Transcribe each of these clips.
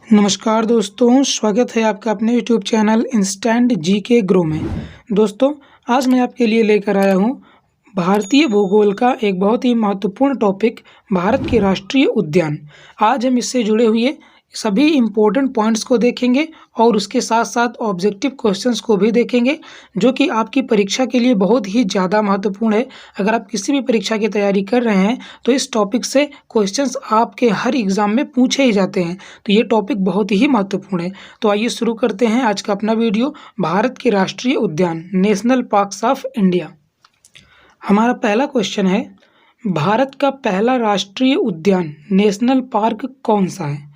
नमस्कार दोस्तों, स्वागत है आपका अपने YouTube channel instant GK grow में। दोस्तों, आज मैं आपके लिए लेकर आया हूँ भारतीय भूगोल का एक बहुत ही महत्वपूर्ण टॉपिक, भारत के राष्ट्रीय उद्यान। आज हम इससे जुड़े हुए सभी इम्पोर्टेंट पॉइंट्स को देखेंगे और उसके साथ साथ ऑब्जेक्टिव क्वेश्चंस को भी देखेंगे, जो कि आपकी परीक्षा के लिए बहुत ही ज़्यादा महत्वपूर्ण है। अगर आप किसी भी परीक्षा की तैयारी कर रहे हैं तो इस टॉपिक से क्वेश्चंस आपके हर एग्ज़ाम में पूछे ही जाते हैं, तो ये टॉपिक बहुत ही महत्वपूर्ण है। तो आइए शुरू करते हैं आज का अपना वीडियो, भारत के राष्ट्रीय उद्यान, नेशनल पार्क्स ऑफ इंडिया। हमारा पहला क्वेश्चन है, भारत का पहला राष्ट्रीय उद्यान नेशनल पार्क कौन सा है?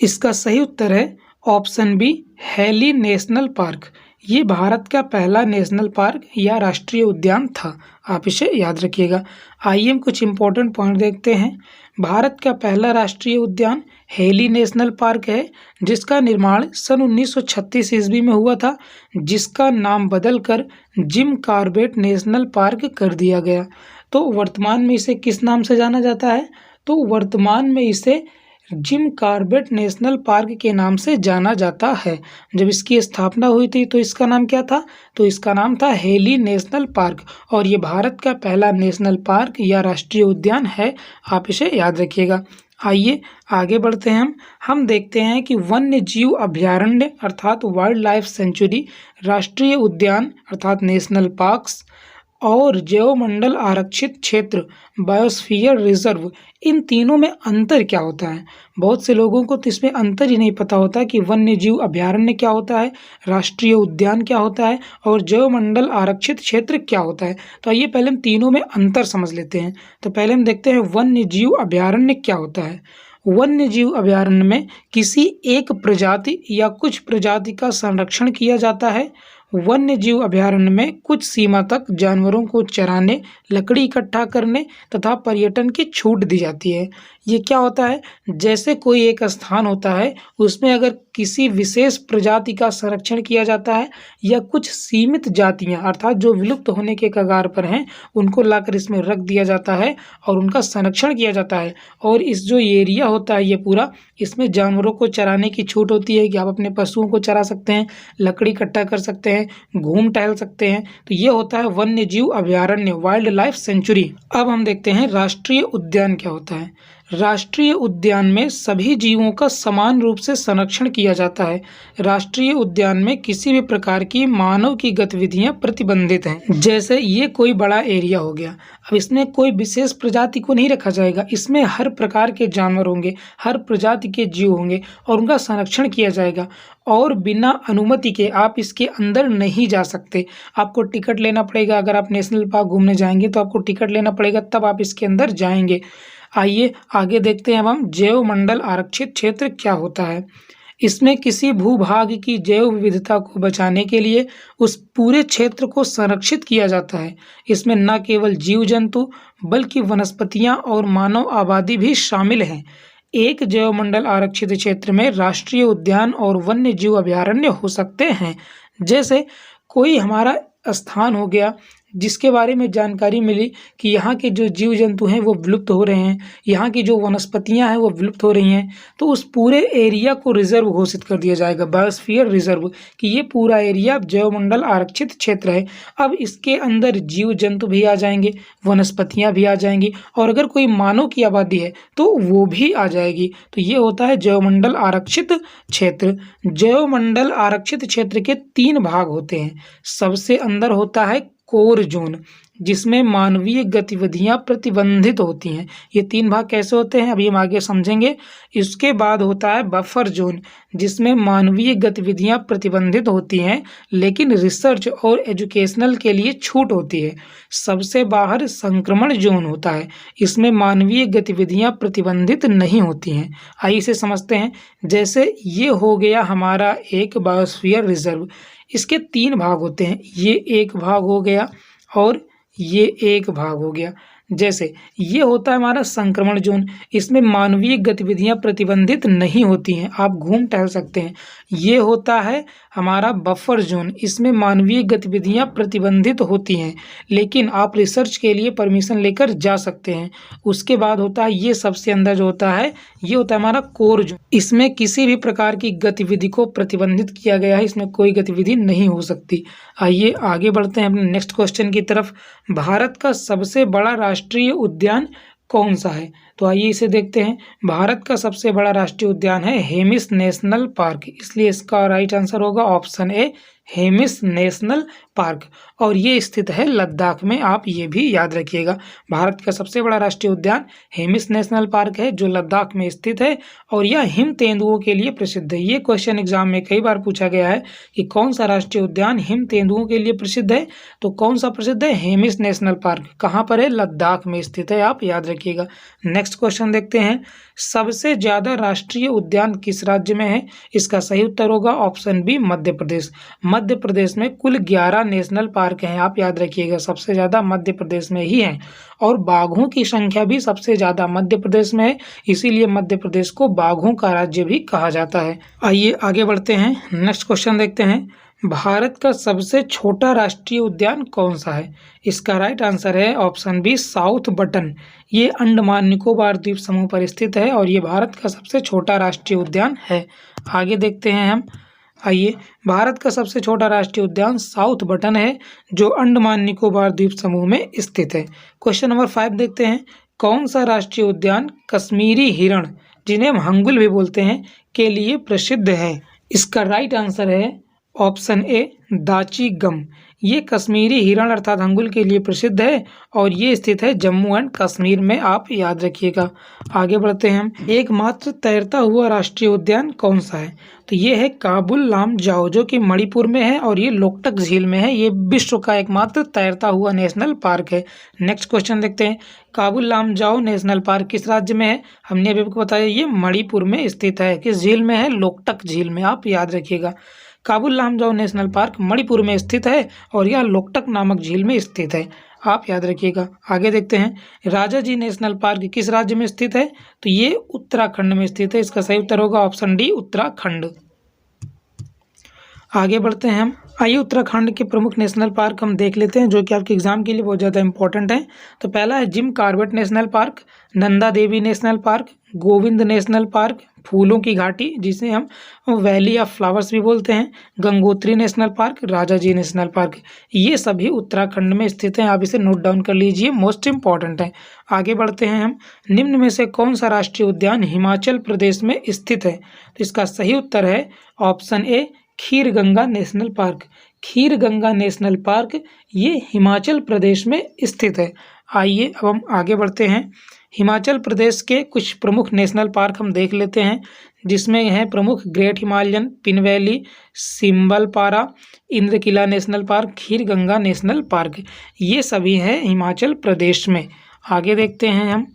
इसका सही उत्तर है option B, Hailey National park. ये भारत का पहला नेशनल पार्क या राष्ट्रीय उद्यान था, आप इसे याद रखिएगा। आइए हम कुछ इम्पोर्टेंट पॉइंट देखते हैं। भारत का पहला राष्ट्रीय उद्यान हैली नेशनल पार्क है, जिसका निर्माण सन 1936 ईस्वी में हुआ था, जिसका नाम बदलकर जिम कॉर्बेट नेशनल पार्क कर दिया गया। तो वर्तमान में इसे किस नाम से जाना जाता है? तो वर्तमान में इसे जिम कॉर्बेट नेशनल पार्क के नाम से जाना जाता है। जब इसकी स्थापना हुई थी तो इसका नाम क्या था? तो इसका नाम था हैली नेशनल पार्क, और ये भारत का पहला नेशनल पार्क या राष्ट्रीय उद्यान है, आप इसे याद रखिएगा। आइए आगे बढ़ते हैं। हम देखते हैं कि वन्य जीव अभयारण्य अर्थात वाइल्ड लाइफ सेंचुरी, राष्ट्रीय उद्यान अर्थात नेशनल पार्क्स और जैवमंडल आरक्षित क्षेत्र बायोस्फीयर रिजर्व, इन तीनों में अंतर क्या होता है? बहुत से लोगों को तो इसमें अंतर ही नहीं पता होता कि वन्य जीव अभयारण्य क्या होता है, राष्ट्रीय उद्यान क्या होता है और जैवमंडल आरक्षित क्षेत्र क्या होता है। तो आइए पहले हम तीनों में अंतर समझ लेते हैं। तो पहले हम देखते हैं वन्य जीव अभयारण्य क्या होता है। वन्य जीव अभयारण्य में किसी एक प्रजाति या कुछ प्रजाति का संरक्षण किया जाता है। वन्य जीव अभयारण्य में कुछ सीमा तक जानवरों को चराने, लकड़ी इकट्ठा करने तथा पर्यटन की छूट दी जाती है। ये क्या होता है? जैसे कोई एक स्थान होता है, उसमें अगर किसी विशेष प्रजाति का संरक्षण किया जाता है या कुछ सीमित जातियां अर्थात जो विलुप्त होने के कगार पर हैं, उनको लाकर इसमें रख दिया जाता है और उनका संरक्षण किया जाता है। और इस जो एरिया होता है ये पूरा, इसमें जानवरों को चराने की छूट होती है कि आप अपने पशुओं को चरा सकते हैं, लकड़ी इकट्ठा कर सकते हैं, घूम टहल सकते हैं। तो ये होता है वन्य जीव अभयारण्य, वाइल्ड लाइफ सेंचुरी। अब हम देखते हैं राष्ट्रीय उद्यान क्या होता है। राष्ट्रीय उद्यान में सभी जीवों का समान रूप से संरक्षण किया जाता है। राष्ट्रीय उद्यान में किसी भी प्रकार की मानव की गतिविधियां प्रतिबंधित हैं। जैसे ये कोई बड़ा एरिया हो गया, अब इसमें कोई विशेष प्रजाति को नहीं रखा जाएगा, इसमें हर प्रकार के जानवर होंगे, हर प्रजाति के जीव होंगे और उनका संरक्षण किया जाएगा। और बिना अनुमति के आप इसके अंदर नहीं जा सकते, आपको टिकट लेना पड़ेगा। अगर आप नेशनल पार्क घूमने जाएंगे तो आपको टिकट लेना पड़ेगा, तब आप इसके अंदर जाएंगे। आइए आगे देखते हैं। अब हम जैवमंडल आरक्षित क्षेत्र क्या होता है। इसमें किसी भूभाग की जैव विविधता को बचाने के लिए उस पूरे क्षेत्र को संरक्षित किया जाता है। इसमें न केवल जीव जंतु बल्कि वनस्पतियां और मानव आबादी भी शामिल हैं। एक जैवमंडल आरक्षित क्षेत्र में राष्ट्रीय उद्यान और वन्य जीव अभयारण्य हो सकते हैं। जैसे कोई हमारा स्थान हो गया जिसके बारे में जानकारी मिली कि यहाँ के जो जीव जंतु हैं वो विलुप्त हो रहे हैं, यहाँ की जो वनस्पतियाँ हैं वो विलुप्त हो रही हैं, तो उस पूरे एरिया को रिजर्व घोषित कर दिया जाएगा, बायोस्फीयर रिजर्व, कि ये पूरा एरिया जैवमंडल आरक्षित क्षेत्र है। अब इसके अंदर जीव जंतु भी आ जाएंगे, वनस्पतियाँ भी आ जाएंगी, और अगर कोई मानव की आबादी है तो वो भी आ जाएगी। तो ये होता है जैवमंडल आरक्षित क्षेत्र। जैवमंडल आरक्षित क्षेत्र के 3 भाग होते हैं। सबसे अंदर होता है कोर जोन, जिसमें मानवीय गतिविधियां प्रतिबंधित होती हैं। ये 3 भाग कैसे होते हैं अभी हम आगे समझेंगे। इसके बाद होता है बफर जोन, जिसमें मानवीय गतिविधियां प्रतिबंधित होती हैं लेकिन रिसर्च और एजुकेशनल के लिए छूट होती है। सबसे बाहर संक्रमण जोन होता है, इसमें मानवीय गतिविधियां प्रतिबंधित नहीं होती हैं। आइए इसे समझते हैं। जैसे ये हो गया हमारा एक बायोस्फीयर रिजर्व, इसके 3 भाग होते हैं। ये एक भाग हो गया और ये एक भाग हो गया। जैसे ये होता है हमारा संक्रमण जोन, इसमें मानवीय गतिविधियां प्रतिबंधित नहीं होती हैं, आप घूम टहल सकते हैं। ये होता है हमारा बफर जोन, इसमें मानवीय गतिविधियां प्रतिबंधित होती हैं लेकिन आप रिसर्च के लिए परमिशन लेकर जा सकते हैं। उसके बाद होता है ये सबसे अंदर जो होता है ये होता है हमारा कोर जोन, इसमें किसी भी प्रकार की गतिविधि को प्रतिबंधित किया गया है, इसमें कोई गतिविधि नहीं हो सकती। आइए आगे बढ़ते हैं अपने नेक्स्ट क्वेश्चन की तरफ। भारत का सबसे बड़ा राष्ट्रीय उद्यान कौन सा है? तो आइए इसे देखते हैं। भारत का सबसे बड़ा राष्ट्रीय उद्यान है हेमिस नेशनल पार्क, इसलिए इसका राइट आंसर होगा ऑप्शन ए हेमिस नेशनल पार्क, और ये स्थित है लद्दाख में, आप ये भी याद रखिएगा। भारत का सबसे बड़ा राष्ट्रीय उद्यान हेमिस नेशनल पार्क है जो लद्दाख में स्थित है और यह हिम तेंदुओं के लिए प्रसिद्ध है। ये क्वेश्चन एग्जाम में कई बार पूछा गया है कि कौन सा राष्ट्रीय उद्यान हिम तेंदुओं के लिए प्रसिद्ध है, तो कौन सा प्रसिद्ध है? Hemis national park. कहाँ पर है? लद्दाख में स्थित है, आप याद रखिएगा। नेक्स्ट क्वेश्चन देखते हैं। सबसे ज्यादा राष्ट्रीय उद्यान किस राज्य में है? इसका सही उत्तर होगा ऑप्शन बी मध्य प्रदेश। मध्य प्रदेश में कुल 11 नेशनल पार्क हैं, आप याद रखिएगा, सबसे ज़्यादा मध्य प्रदेश में ही हैं और बाघों की संख्या भी सबसे ज़्यादा मध्य प्रदेश में है, इसीलिए मध्य प्रदेश को बाघों का राज्य भी कहा जाता है। आइए आगे बढ़ते हैं, नेक्स्ट क्वेश्चन देखते हैं। भारत का सबसे छोटा राष्ट्रीय उद्यान कौन सा है? इसका राइट आंसर है ऑप्शन बी साउथ बटन। ये अंडमान निकोबार द्वीप समूह पर स्थित है और ये भारत का सबसे छोटा राष्ट्रीय उद्यान है। आगे देखते हैं हम। आइए, भारत का सबसे छोटा राष्ट्रीय उद्यान साउथ बटन है जो अंडमान निकोबार द्वीप समूह में स्थित है। क्वेश्चन नंबर 5 देखते हैं। कौन सा राष्ट्रीय उद्यान कश्मीरी हिरण, जिन्हें हम हंगुल भी बोलते हैं, के लिए प्रसिद्ध है? इसका राइट आंसर है ऑप्शन ए दाची गम। ये कश्मीरी हिरण अर्थात हंगुल के लिए प्रसिद्ध है और ये स्थित है जम्मू एंड कश्मीर में, आप याद रखिएगा। आगे बढ़ते हैं हम। एकमात्र तैरता हुआ राष्ट्रीय उद्यान कौन सा है? तो ये है काबुल लामजाओ, जो कि मणिपुर में है और ये लोकटक झील में है। ये विश्व का एकमात्र तैरता हुआ नेशनल पार्क है। नेक्स्ट क्वेश्चन देखते हैं। काबुल लामजाओ नेशनल पार्क किस राज्य में है? हमने अभी आपको बताया ये मणिपुर में स्थित है। किस झील में है? लोकटक झील में, आप याद रखिएगा। काबुल लामजाओ नेशनल पार्क मणिपुर में स्थित है और यह लोकटक नामक झील में स्थित है, आप याद रखिएगा। आगे देखते हैं। राजाजी नेशनल पार्क किस राज्य में स्थित है? तो ये उत्तराखंड में स्थित है, इसका सही उत्तर होगा ऑप्शन डी उत्तराखंड। आगे बढ़ते हैं हम। आइए उत्तराखंड के प्रमुख नेशनल पार्क हम देख लेते हैं जो कि आपके एग्जाम के लिए बहुत ज़्यादा इंपॉर्टेंट है। तो पहला है Jim Corbett national park, Nanda Devi national park, Govind national park, फूलों की घाटी जिसे हम वैली ऑफ फ्लावर्स भी बोलते हैं, Gangotri national park, Rajaji national park. ये सभी उत्तराखंड में स्थित हैं, आप इसे नोट डाउन कर लीजिए, मोस्ट इंपॉर्टेंट है। आगे बढ़ते हैं हम। निम्न में से कौन सा राष्ट्रीय उद्यान हिमाचल प्रदेश में स्थित है? तो इसका सही उत्तर है option A kheer Ganga national park. Kheer Ganga national park ये हिमाचल प्रदेश में स्थित है। आइए अब हम आगे बढ़ते हैं। हिमाचल प्रदेश के कुछ प्रमुख नेशनल पार्क हम देख लेते हैं, जिसमें है प्रमुख great Himalayan, Pin valley, Simbalbara, Indrakila national park, Kheer Ganga national park. ये सभी हैं हिमाचल प्रदेश में। आगे देखते हैं हम।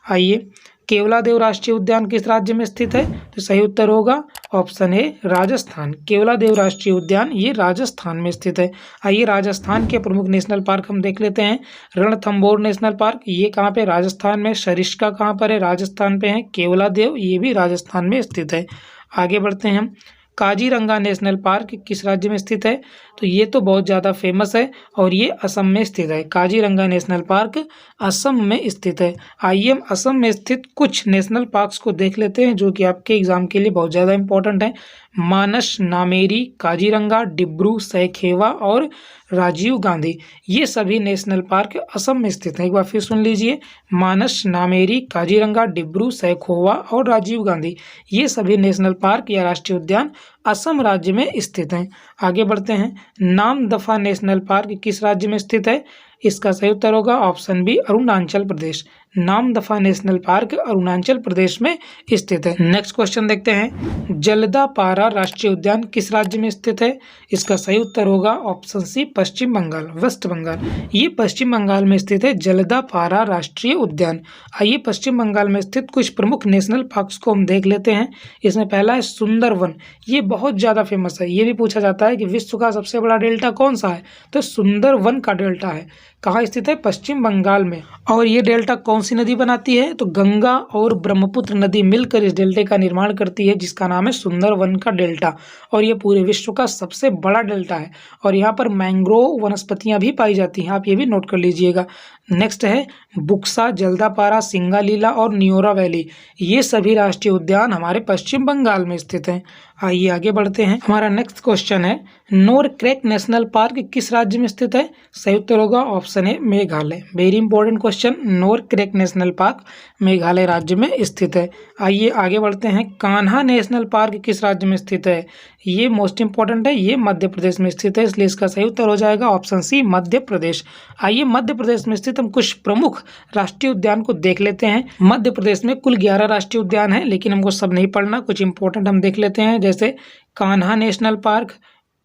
आइए, केवलादेव राष्ट्रीय उद्यान किस राज्य में स्थित है? तो सही उत्तर होगा ऑप्शन ए राजस्थान। केवलादेव राष्ट्रीय उद्यान ये राजस्थान में स्थित है। आइए राजस्थान के प्रमुख नेशनल पार्क हम देख लेते हैं। रणथंभौर नेशनल पार्क ये कहाँ पे? राजस्थान में। सरिस्का कहाँ पर है? राजस्थान पे है। केवलादेव ये भी राजस्थान में स्थित है। आगे बढ़ते हैं हम। काजीरंगा नेशनल पार्क किस राज्य में स्थित है? तो ये तो बहुत ज़्यादा फेमस है और ये असम में स्थित है। काजीरंगा नेशनल पार्क असम में स्थित है। आइए हम असम में स्थित कुछ नेशनल पार्क्स को देख लेते हैं जो कि आपके एग्जाम के लिए बहुत ज़्यादा इंपॉर्टेंट है। मानस, नामेरी, काजीरंगा, डिब्रू सैखेवा और राजीव गांधी ये सभी नेशनल पार्क असम में स्थित हैं। एक बार फिर सुन लीजिए। मानस, नामेरी, काजीरंगा, डिब्रू सैखोवा और राजीव गांधी ये सभी नेशनल पार्क या राष्ट्रीय उद्यान असम राज्य में स्थित हैं। आगे बढ़ते हैं। नामदफा नेशनल पार्क किस राज्य में स्थित है? इसका सही उत्तर होगा option B Arunachal Pradesh. Namdapha national park Arunachal Pradesh में स्थित है। नेक्स्ट क्वेश्चन देखते हैं। जलदापारा राष्ट्रीय उद्यान किस राज्य में स्थित है? इसका सही उत्तर होगा ऑप्शन सी पश्चिम बंगाल, वेस्ट बंगाल। ये पश्चिम बंगाल में स्थित है जलदापारा राष्ट्रीय उद्यान। आइए पश्चिम बंगाल में स्थित कुछ प्रमुख नेशनल पार्क्स को हम देख लेते हैं। इसमें पहला है सुंदरवन। ये बहुत ज़्यादा फेमस है। ये भी पूछा जाता है कि विश्व का सबसे बड़ा डेल्टा कौन सा है? तो सुंदरवन का डेल्टा है। कहाँ स्थित है? पश्चिम बंगाल में। और ये डेल्टा कौन सी नदी बनाती है? तो गंगा और ब्रह्मपुत्र नदी मिलकर इस डेल्टे का निर्माण करती है, जिसका नाम है सुंदरवन का डेल्टा। और ये पूरे विश्व का सबसे बड़ा डेल्टा है और यहाँ पर मैंग्रोव वनस्पतियां भी पाई जाती हैं, आप ये भी नोट कर लीजिएगा। नेक्स्ट है बुक्सा, जल्दापारा, सिंगालीला और न्योरा वैली। ये सभी राष्ट्रीय उद्यान हमारे पश्चिम बंगाल में स्थित हैं। आइए आगे बढ़ते हैं। हमारा नेक्स्ट क्वेश्चन है नोरक्रैक नेशनल पार्क किस राज्य में स्थित है? सही उत्तर होगा option A Meghalaya. Very important question. Nokrek national park Meghalaya राज्य में स्थित है। आइए आगे बढ़ते हैं। कान्हा नेशनल पार्क किस राज्य में स्थित है? ये मोस्ट इंपॉर्टेंट है, ये मध्य प्रदेश में स्थित है, इसलिए इसका सही उत्तर हो जाएगा ऑप्शन सी मध्य प्रदेश। आइए मध्य प्रदेश में स्थित हम कुछ प्रमुख राष्ट्रीय उद्यान को देख लेते हैं। मध्य प्रदेश में कुल 11 राष्ट्रीय उद्यान हैं, लेकिन हमको सब नहीं पढ़ना, कुछ इंपॉर्टेंट हम देख लेते हैं, जैसे कान्हा नेशनल पार्क,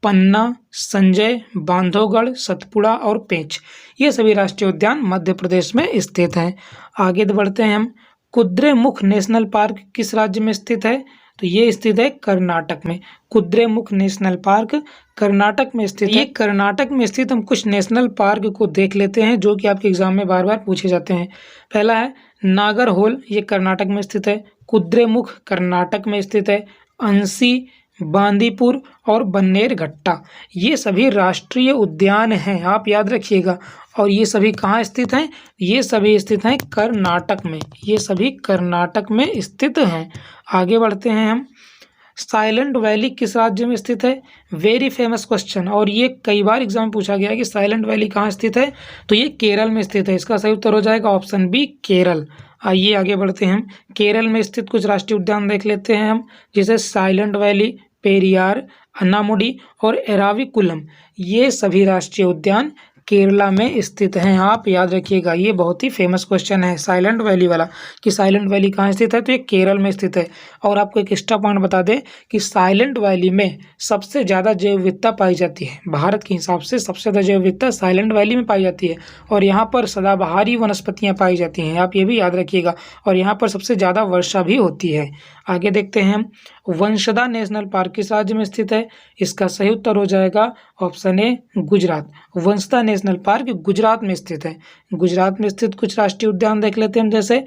पन्ना, संजय, बांधवगढ़, सतपुड़ा और पेंच। ये सभी राष्ट्रीय उद्यान मध्य प्रदेश में स्थित हैं। आगे बढ़ते हैं हम। कुद्रेमुख नेशनल पार्क किस राज्य में स्थित है? तो ये स्थित है कर्नाटक में। कुद्रेमुख नेशनल पार्क कर्नाटक में स्थित है। कर्नाटक में स्थित हम कुछ नेशनल पार्क को देख लेते हैं जो कि आपके एग्जाम में बार बार पूछे जाते हैं। पहला है नागरहोल, ये कर्नाटक में स्थित है। कुद्रेमुख कर्नाटक में स्थित है। अंसी, बांदीपुर और बन्नेरघट्टा, ये सभी राष्ट्रीय उद्यान हैं, आप याद रखिएगा। और ये सभी कहाँ स्थित हैं? ये सभी स्थित हैं कर्नाटक में। ये सभी कर्नाटक में स्थित हैं। आगे बढ़ते हैं हम। साइलेंट वैली किस राज्य में स्थित है? वेरी फेमस क्वेश्चन, और ये कई बार एग्जाम में पूछा गया है कि साइलेंट वैली कहाँ स्थित है? तो ये केरल में स्थित है, इसका सही उत्तर हो जाएगा ऑप्शन बी केरल। आइए आगे बढ़ते हैं। केरल में स्थित कुछ राष्ट्रीय उद्यान देख लेते हैं हम, जैसे साइलेंट वैली, पेरियार, अन्नामुडी और एराविकुलम। ये सभी राष्ट्रीय उद्यान केरला में स्थित हैं, आप याद रखिएगा। ये बहुत ही फेमस क्वेश्चन है साइलेंट वैली वाला, कि साइलेंट वैली कहाँ स्थित है? तो ये केरल में स्थित है। और आपको एक एक्स्ट्रा पॉइंट बता दें कि साइलेंट वैली में सबसे ज़्यादा जैव विविधता पाई जाती है। भारत के हिसाब से सबसे ज़्यादा जैव विविधता साइलेंट वैली में पाई जाती है और यहाँ पर सदाबहारी वनस्पतियाँ पाई जाती हैं, आप ये भी याद रखिएगा। और यहाँ पर सबसे ज़्यादा वर्षा भी होती है। आगे देखते हैं हम। वंशदा नेशनल पार्क किस राज्य में स्थित है? इसका सही उत्तर हो जाएगा option A Gujarat. Vanshada national park Gujarat में स्थित है। गुजरात में स्थित कुछ राष्ट्रीय उद्यान देख लेते हैं, जैसे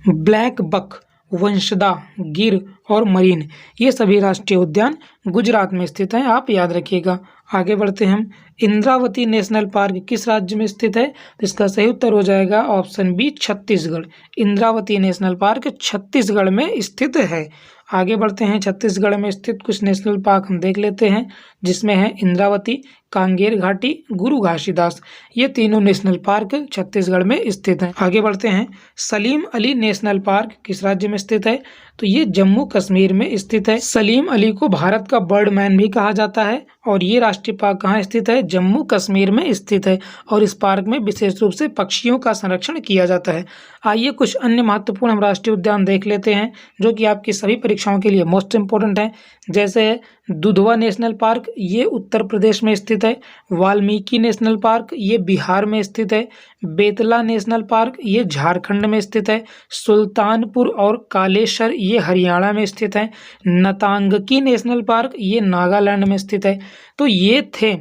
ब्लैक बक, वंशदा, गिर और मरीन। ये सभी राष्ट्रीय उद्यान गुजरात में स्थित हैं, आप याद रखिएगा। आगे बढ़ते हैं हम। इंद्रावती नेशनल पार्क किस राज्य में स्थित है? तो इसका सही उत्तर हो जाएगा option B Chhattisgarh. Indravati National Park Chhattisgarh में स्थित है। आगे बढ़ते हैं। छत्तीसगढ़ में स्थित कुछ नेशनल पार्क हम देख लेते हैं, जिसमें है इंद्रावती, कांगेर घाटी, गुरु घासीदास। ये तीनों नेशनल पार्क छत्तीसगढ़ में स्थित हैं। आगे बढ़ते हैं। सलीम अली नेशनल पार्क किस राज्य में स्थित है? तो ये जम्मू कश्मीर में स्थित है। सलीम अली को भारत का बर्डमैन भी कहा जाता है और ये राष्ट्रीय पार्क कहाँ स्थित है? जम्मू कश्मीर में स्थित है। और इस पार्क में विशेष रूप से पक्षियों का संरक्षण किया जाता है। आइए कुछ अन्य महत्वपूर्ण हम राष्ट्रीय उद्यान देख लेते हैं जो कि आपकी सभी परीक्षाओं के लिए मोस्ट इंपॉर्टेंट है, जैसे दुधवा नेशनल पार्क, ये उत्तर प्रदेश में स्थित है। वाल्मीकि नेशनल पार्क, ये बिहार में स्थित है। बेतला नेशनल पार्क, ये झारखंड में स्थित है। सुल्तानपुर और कालेश्वर, ये हरियाणा में स्थित है। नतांगकी नेशनल पार्क, ये नागालैंड में स्थित है। तो ये थे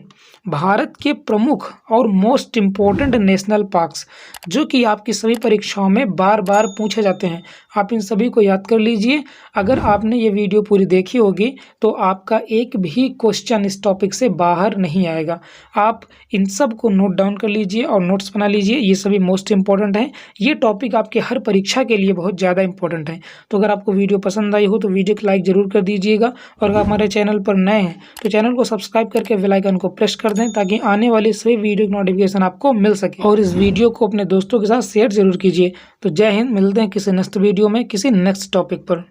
भारत के प्रमुख और मोस्ट इम्पोर्टेंट नेशनल पार्क्स जो कि आपकी सभी परीक्षाओं में बार बार पूछे जाते हैं। आप इन सभी को याद कर लीजिए। अगर आपने ये वीडियो पूरी देखी होगी तो आपका एक भी क्वेश्चन इस टॉपिक से बाहर नहीं आएगा। आप इन सब को नोट डाउन कर लीजिए और नोट्स बना लीजिए, ये सभी मोस्ट इंपॉर्टेंट हैं। ये टॉपिक आपके हर परीक्षा के लिए बहुत ज़्यादा इंपॉर्टेंट है। तो अगर आपको वीडियो पसंद आई हो तो वीडियो को लाइक ज़रूर कर दीजिएगा और अगर हमारे चैनल पर नए हैं तो चैनल को सब्सक्राइब करके बेल आइकन को प्रेस कर दें ताकि आने वाली सभी वीडियो की नोटिफिकेशन आपको मिल सके। और इस वीडियो को अपने दोस्तों के साथ शेयर जरूर कीजिए। तो जय हिंद, मिलते हैं किसी नेक्स्ट वीडियो में किसी नेक्स्ट टॉपिक पर।